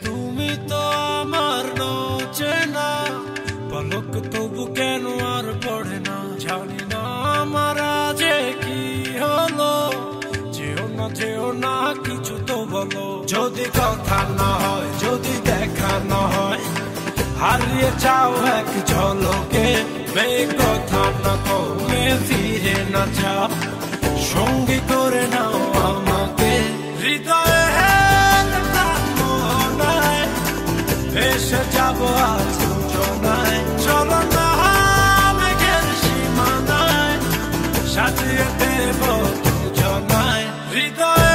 তুমি তো আমার চেনা পলক তবু কেন আর পড়ে না, জানি না আমার যে কি হলো। যেও না কিছু তো বলো, যদি কথা না হয়, যদি দেখা না হয়, হারিয়ে যাও এক ঝলকে। কথা না কমে ফিরে না যাও, সঙ্গী করে নাও আমাকে। হৃদয়ে এসে যাবো আজ যোজনায়, চলো না মেঘের সীমানায়, সাজিয়ে দেব দুজনায়। হৃদয়